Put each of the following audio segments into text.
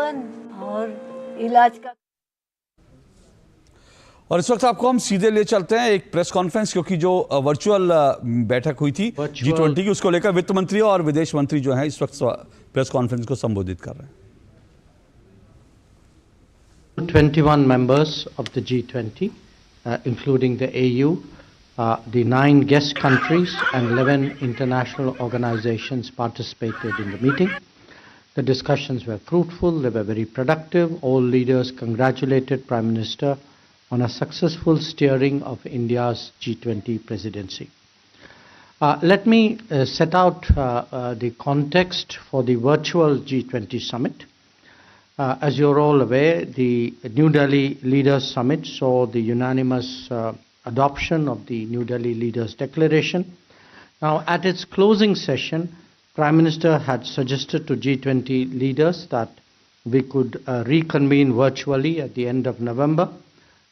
अमन और इलाज का। और इस वक्त आपको हम सीधे ले चलते हैं एक प्रेस कॉन्फ्रेंस, क्योंकि जो वर्चुअल बैठक हुई थी G20 की, उसको लेकर वित्त मंत्री और विदेश मंत्री जो हैं इस वक्त प्रेस कॉन्फ्रेंस को संबोधित कर रहे हैं। 21 members of the G20, including the AU, the 9 guest countries and 11 international organizations participated in the meeting. The discussions were fruitful, they were very productive. All leaders congratulated Prime Minister on a successful steering of India's G20 presidency. Let me set out the context for the virtual G20 summit. As you're all aware, the New Delhi Leaders Summit saw the unanimous adoption of the New Delhi Leaders Declaration. Now, at its closing session, Prime Minister had suggested to G20 leaders that we could reconvene virtually at the end of November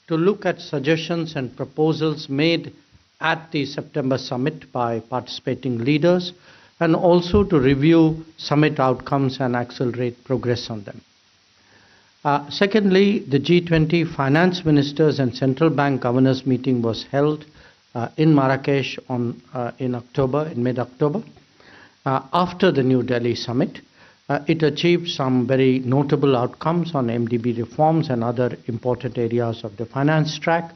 to look at suggestions and proposals made at the September summit by participating leaders, and also to review summit outcomes and accelerate progress on them. Secondly, the G20 finance ministers and central bank governors meeting was held in Marrakesh in mid-October. After the New Delhi summit, it achieved some very notable outcomes on MDB reforms and other important areas of the finance track,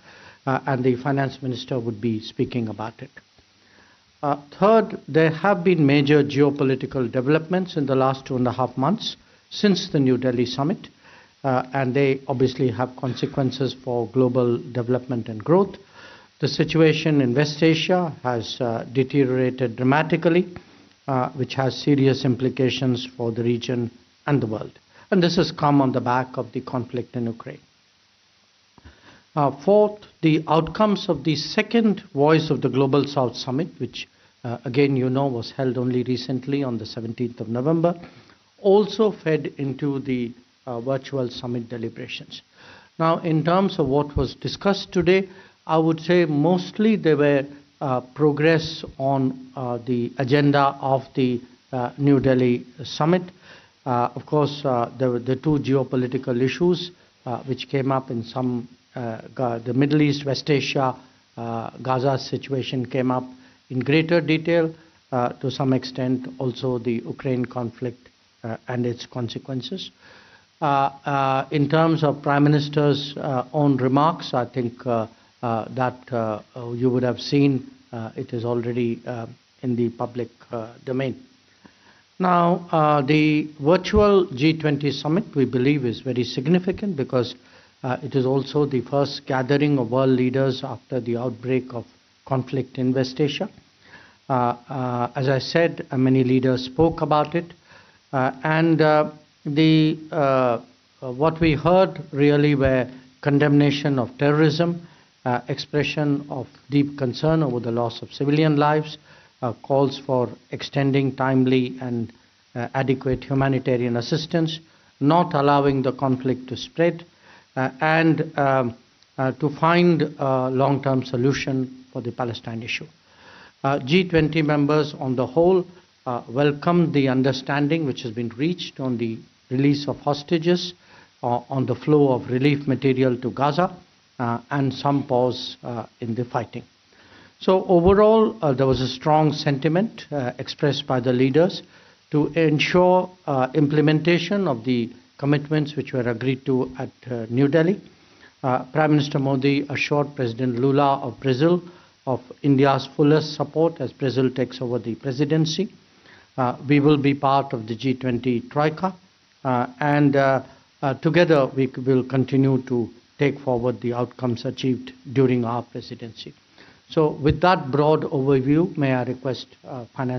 and the finance minister would be speaking about it. Third, there have been major geopolitical developments in the last 2.5 months since the New Delhi summit. And they obviously have consequences for global development and growth. The situation in West Asia has deteriorated dramatically, which has serious implications for the region and the world. And this has come on the back of the conflict in Ukraine. Fourth, the outcomes of the second Voice of the Global South Summit, which again you know was held only recently on the 17th of November, also fed into the virtual summit deliberations. Now, in terms of what was discussed today, I would say mostly there were progress on the agenda of the New Delhi summit. Of course, there were the two geopolitical issues which came up in the Middle East, West Asia, Gaza situation came up in greater detail, to some extent also the Ukraine conflict and its consequences. In terms of Prime Minister's own remarks, I think that you would have seen it is already in the public domain. Now, the virtual G20 summit, we believe, is very significant because it is also the first gathering of world leaders after the outbreak of conflict in West Asia. As I said, many leaders spoke about it, and what we heard really were condemnation of terrorism, expression of deep concern over the loss of civilian lives, calls for extending timely and adequate humanitarian assistance, not allowing the conflict to spread, and to find a long-term solution for the Palestine issue. G20 members on the whole welcomed the understanding which has been reached on the release of hostages, on the flow of relief material to Gaza, and some pause in the fighting. So overall, there was a strong sentiment expressed by the leaders to ensure implementation of the commitments which were agreed to at New Delhi. Prime Minister Modi assured President Lula of Brazil of India's fullest support as Brazil takes over the presidency. We will be part of the G20 Troika, and together we will continue to take forward the outcomes achieved during our presidency. So with that broad overview, may I request Finance